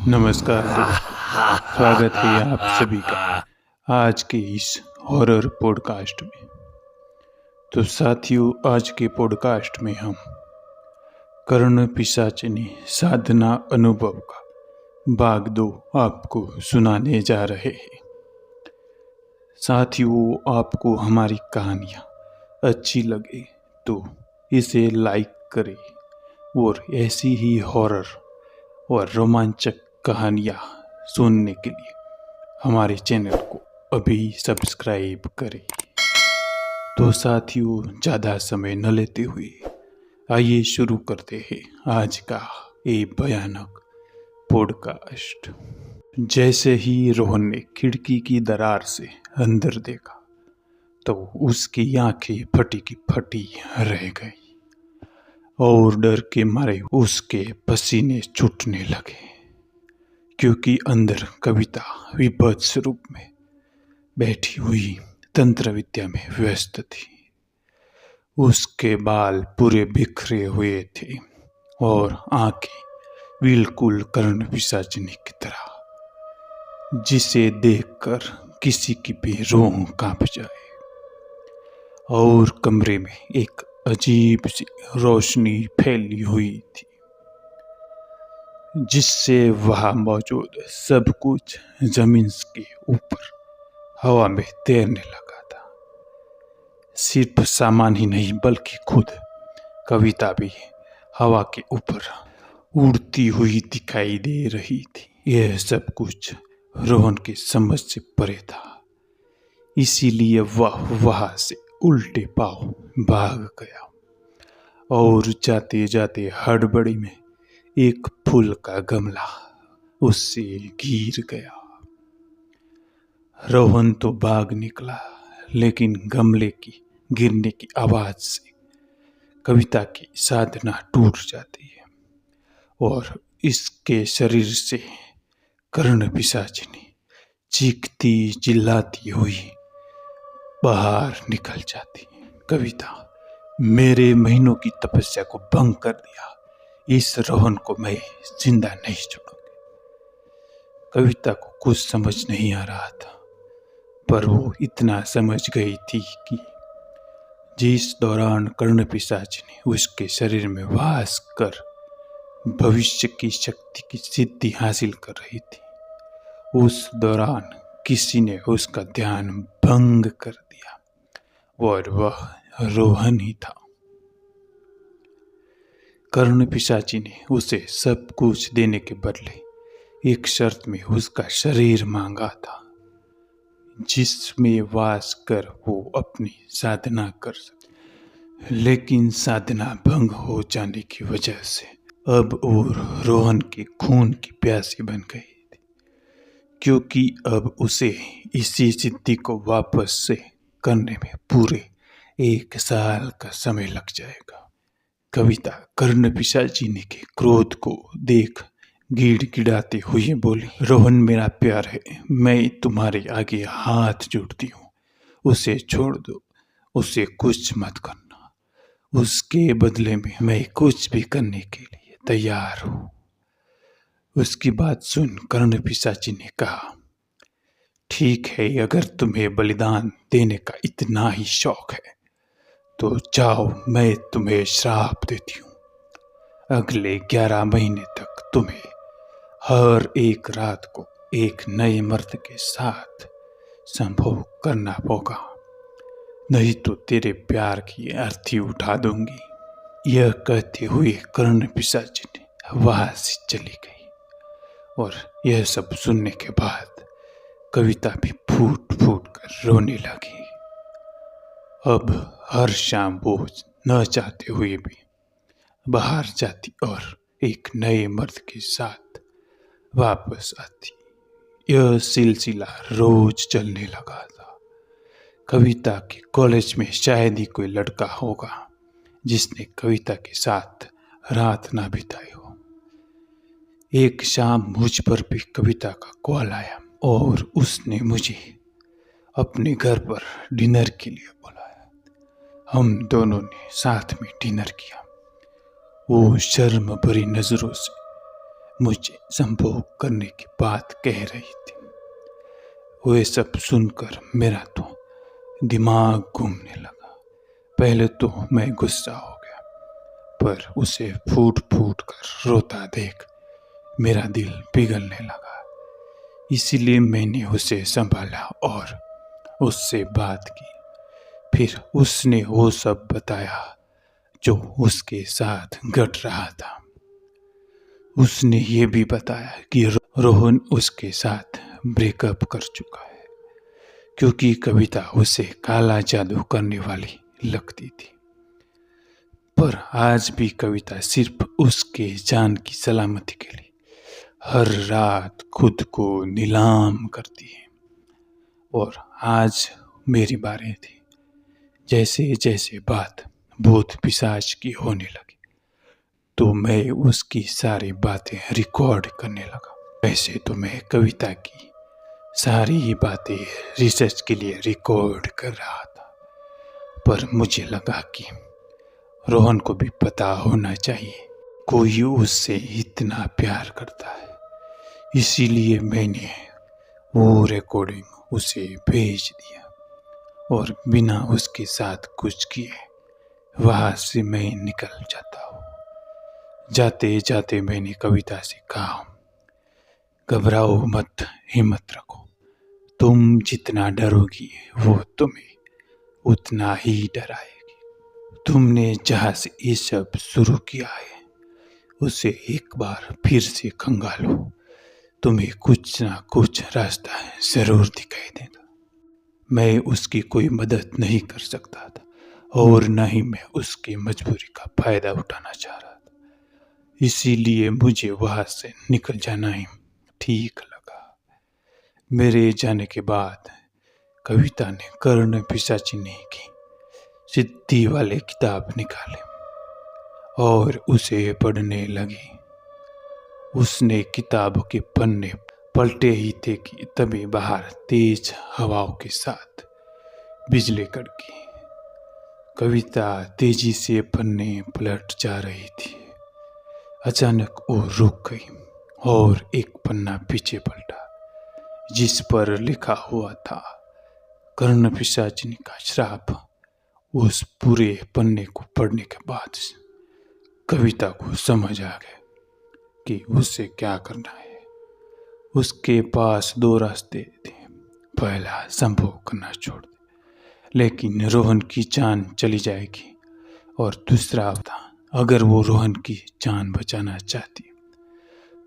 नमस्कार दोस्तों, स्वागत है आप सभी का आज के इस हॉरर पॉडकास्ट में। तो साथियों, आज के पॉडकास्ट में हम कर्ण पिशाचिनी साधना अनुभव का भाग 2 आपको सुनाने जा रहे हैं। साथियों, आपको हमारी कहानियाँ अच्छी लगे तो इसे लाइक करें और ऐसी ही हॉरर और रोमांचक कहानियाँ सुनने के लिए हमारे चैनल को अभी सब्सक्राइब करें। तो साथियों, ज़्यादा समय न लेते हुए आइए शुरू करते हैं आज का ये भयानक पॉडकास्ट। जैसे ही रोहन ने खिड़की की दरार से अंदर देखा तो उसकी आंखें फटी की फटी रह गई और डर के मारे उसके पसीने छूटने लगे, क्योंकि अंदर कविता विभत्स रूप में बैठी हुई तंत्र विद्या में व्यस्त थी। उसके बाल पूरे बिखरे हुए थे और आंखें बिल्कुल कर्ण पिशाचिनी की तरह, जिसे देखकर किसी की भी रूह कांप जाए। और कमरे में एक अजीब सी रोशनी फैली हुई थी, जिससे वहाँ मौजूद सब कुछ जमीन के ऊपर हवा में तैरने लगा था। सिर्फ सामान ही नहीं बल्कि खुद कविता भी हवा के ऊपर उड़ती हुई दिखाई दे रही थी। यह सब कुछ रोहन की समझ से परे था, इसीलिए वह वहां से उल्टे पांव भाग गया और जाते जाते हड़बड़ी में एक फूल का गमला उससे गिर गया। रोहन तो भाग निकला, लेकिन गमले की गिरने की आवाज से कविता की साधना टूट जाती है और इसके शरीर से कर्ण पिशाचिनी चीखती चिल्लाती हुई बाहर निकल जाती। कविता, मेरे महीनों की तपस्या को भंग कर दिया, इस रोहन को मैं जिंदा नहीं छोड़ूंगी। कविता को कुछ समझ नहीं आ रहा था, पर वो इतना समझ गई थी कि जिस दौरान कर्ण पिशाचिनी उसके शरीर में वास कर भविष्य की शक्ति की सिद्धि हासिल कर रही थी, उस दौरान किसी ने उसका ध्यान भंग कर दिया और वह रोहन ही था। कर्ण पिशाची ने उसे सब कुछ देने के बदले एक शर्त में उसका शरीर मांगा था, जिसमें वास कर वो अपनी साधना कर सके। लेकिन साधना भंग हो जाने की वजह से अब और रोहन के खून की प्यासी बन गई थी, क्योंकि अब उसे इसी सिद्धि को वापस से करने में पूरे 1 साल का समय लग जाएगा। कविता कर्ण पिशाचिनी के क्रोध को देख गिड़गिड़ाते हुए बोली, रोहन मेरा प्यार है, मैं तुम्हारे आगे हाथ जोड़ती हूँ, उसे छोड़ दो, उसे कुछ मत करना, उसके बदले में मैं कुछ भी करने के लिए तैयार हूँ। उसकी बात सुन कर्ण पिशाची ने कहा, ठीक है, अगर तुम्हें बलिदान देने का इतना ही शौक है तो जाओ, मैं तुम्हें श्राप देती हूँ। अगले 11 महीने तक तुम्हें हर एक रात को एक नए मर्द के साथ संभोग करना होगा, नहीं तो तेरे प्यार की अर्थी उठा दूंगी। यह कहते हुए कर्ण पिशाची ने वहां से चली गई और यह सब सुनने के बाद कविता भी फूट फूट कर रोने लगी। अब हर शाम वो न चाहते हुए भी बाहर जाती और एक नए मर्द के साथ वापस आती। यह सिलसिला रोज चलने लगा था। कविता के कॉलेज में शायद ही कोई लड़का होगा जिसने कविता के साथ रात ना बिताई हो। एक शाम मुझ पर भी कविता का कॉल आया और उसने मुझे अपने घर पर डिनर के लिए बुलाया। हम दोनों ने साथ में डिनर किया। वो शर्म भरी नजरों से मुझे संभोग करने की बात कह रही थी। वे सब सुनकर मेरा तो दिमाग घूमने लगा। पहले तो मैं गुस्सा हो गया, पर उसे फूट फूट कर रोता देख मेरा दिल पिघलने लगा। इसीलिए मैंने उसे संभाला और उससे बात की। फिर उसने वो सब बताया जो उसके साथ घट रहा था। उसने ये भी बताया कि रोहन उसके साथ ब्रेकअप कर चुका है, क्योंकि कविता उसे काला जादू करने वाली लगती थी। पर आज भी कविता सिर्फ उसके जान की सलामती के लिए हर रात खुद को नीलाम करती है। और आज मेरी बारी थी। जैसे जैसे बात भूत पिशाच की होने लगी, तो मैं उसकी सारी बातें रिकॉर्ड करने लगा। वैसे तो मैं कविता की सारी बातें रिसर्च के लिए रिकॉर्ड कर रहा था, पर मुझे लगा कि रोहन को भी पता होना चाहिए कोई उससे इतना प्यार करता है। इसीलिए मैंने वो रिकॉर्डिंग उसे भेज दिया और बिना उसके साथ कुछ किए वहां से मैं निकल जाता हूँ। जाते जाते मैंने कविता से कहा, घबराओ मत, हिम्मत रखो। तुम जितना डरोगी वो तुम्हें उतना ही डराएगी। तुमने जहाँ से ये सब शुरू किया है उसे एक बार फिर से खंगालो। तुम्हें कुछ ना कुछ रास्ता जरूर दिखाई देगा। मैं उसकी कोई मदद नहीं कर सकता था और न ही मैं उसकी मजबूरी का फायदा उठाना चाह रहा था। इसीलिए मुझे वहां से निकल जाना ही ठीक लगा। मेरे जाने के बाद कविता ने कर्ण पिशाचिनी की सिद्धि वाले किताब निकाले और उसे पढ़ने लगी। उसने किताब के पन्ने पलटे ही थे कि तभी बाहर तेज हवाओं के साथ बिजली कड़की। कविता तेजी से पन्ने पलट जा रही थी। अचानक वो रुक गई और एक पन्ना पीछे पलटा, जिस पर लिखा हुआ था कर्ण पिशाचिनी का श्राप। उस पूरे पन्ने को पढ़ने के बाद कविता को समझ आ गया कि उसे क्या करना है। उसके पास दो रास्ते थे। पहला, संभोग करना छोड़ दे लेकिन रोहन की जान चली जाएगी, और दूसरा था, अगर वो रोहन की जान बचाना चाहती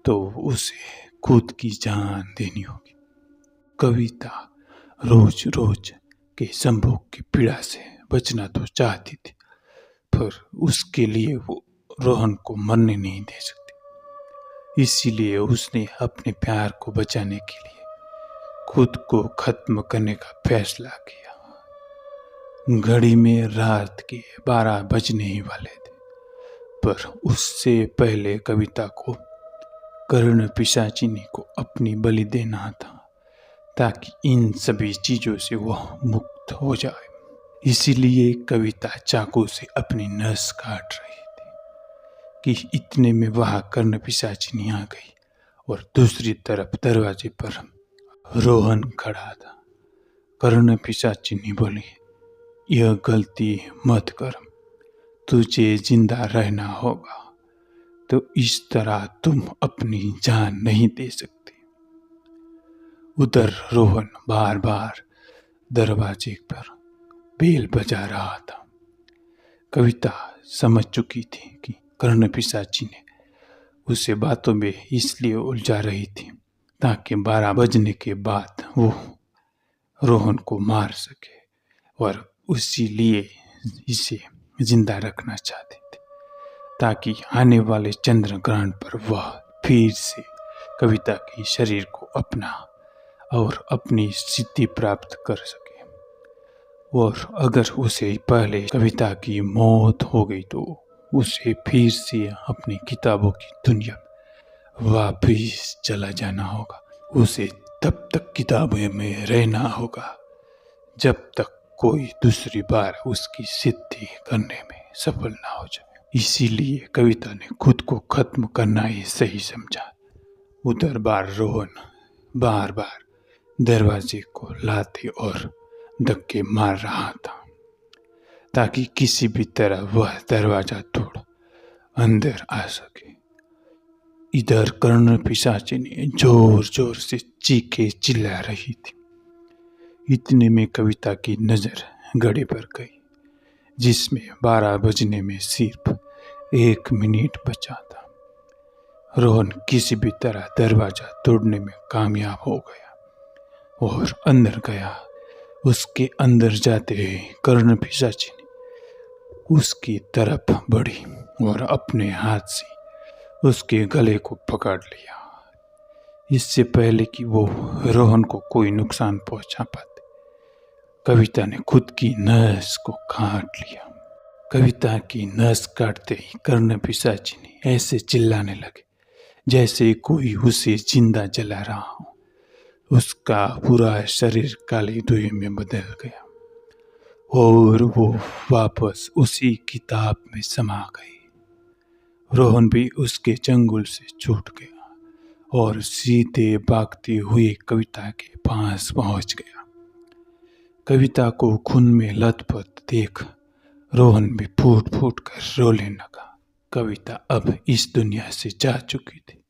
तो उसे खुद की जान देनी होगी। कविता रोज रोज के संभोग की पीड़ा से बचना तो चाहती थी, पर उसके लिए वो रोहन को मरने नहीं दे सकती। इसीलिए उसने अपने प्यार को बचाने के लिए खुद को खत्म करने का फैसला किया। घड़ी में रात के 12 बजने ही वाले थे, पर उससे पहले कविता को कर्ण पिशाचिनी को अपनी बलि देना था, ताकि इन सभी चीजों से वह मुक्त हो जाए। इसीलिए कविता चाकू से अपनी नस काट रही थी कि इतने में वहां कर्ण पिशाचिनी आ गई और दूसरी तरफ दरवाजे पर रोहन खड़ा था। कर्ण पिशाचिनी बोली, यह गलती मत कर, तुझे जिंदा रहना होगा, तो इस तरह तुम अपनी जान नहीं दे सकते। उधर रोहन बार बार दरवाजे पर बेल बजा रहा था। कविता समझ चुकी थी कि कर्ण पिशाची ने उसे बातों में इसलिए उलझा रही थी ताकि 12 बजने के बाद वो रोहन को मार सके, और उसी लिए इसे जिंदा रखना चाहते थे, ताकि आने वाले चंद्र ग्रहण पर वह फिर से कविता के शरीर को अपना और अपनी सिद्धि प्राप्त कर सके। और अगर उसे पहले कविता की मौत हो गई तो उसे फिर से अपनी किताबों की दुनिया में वापिस चला जाना होगा। उसे तब तक किताबों में रहना होगा जब तक कोई दूसरी बार उसकी सिद्धि करने में सफल ना हो जाए। इसीलिए कविता ने खुद को खत्म करना ही सही समझा। उधर बार रोहन बार बार दरवाजे को लाते और धक्के मार रहा था ताकि किसी भी तरह वह दरवाजा तोड़ अंदर आ सके। इधर कर्ण पिशाचिनी जोर जोर से चीखे चिल्ला रही थी। इतने में कविता की नजर घड़ी पर गई जिसमें 12 बजने में सिर्फ 1 मिनट बचा था। रोहन किसी भी तरह दरवाजा तोड़ने में कामयाब हो गया और अंदर गया। उसके अंदर जाते ही कर्ण पिशाचिनी उसकी तरफ बढ़ी और अपने हाथ से उसके गले को पकड़ लिया। इससे पहले कि वो रोहन को कोई नुकसान पहुंचा पाते, कविता ने खुद की नस को काट लिया। कविता की नस काटते ही कर्ण पिशाचिनी ऐसे चिल्लाने लगे जैसे कोई उसे जिंदा जला रहा हो। उसका पूरा शरीर काले धुएं में बदल गया और वो वापस उसी किताब में समा गई। रोहन भी उसके चंगुल से छूट गया और सीधे भागती हुई कविता के पास पहुंच गया। कविता को खून में लथपथ देख रोहन भी फूट फूट कर रोने लगा। कविता अब इस दुनिया से जा चुकी थी।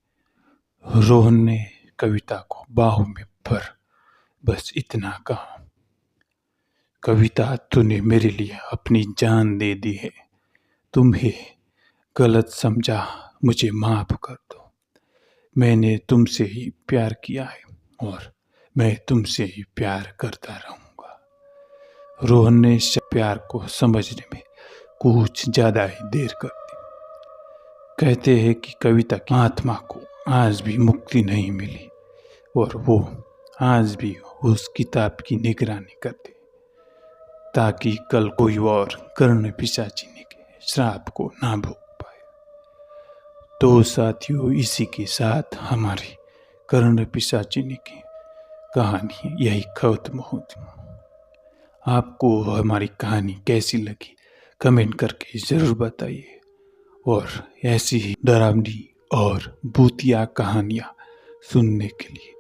रोहन ने कविता को बाहों में भर बस इतना कहा, कविता तूने मेरे लिए अपनी जान दे दी है। तुम्हें गलत समझा, मुझे माफ कर दो। मैंने तुमसे ही प्यार किया है और मैं तुमसे ही प्यार करता रहूंगा। रोहन ने प्यार को समझने में कुछ ज्यादा ही देर कर दी। कहते हैं कि कविता की आत्मा को आज भी मुक्ति नहीं मिली और वो आज भी उस किताब की निगरानी करते ताकि कल कोई और कर्ण पिशाचिनी के श्राप को ना भोग पाए। तो साथियों, इसी के साथ हमारी कर्ण पिशाचिनी की कहानी यही खत्म होती। आपको हमारी कहानी कैसी लगी कमेंट करके ज़रूर बताइए और ऐसी ही डरावनी और भूतिया कहानियाँ सुनने के लिए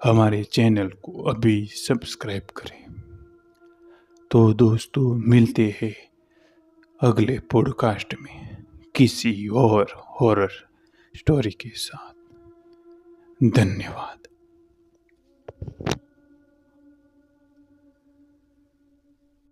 हमारे चैनल को अभी सब्सक्राइब करें। तो दोस्तों, मिलते हैं अगले पॉडकास्ट में किसी और हॉरर स्टोरी के साथ। धन्यवाद।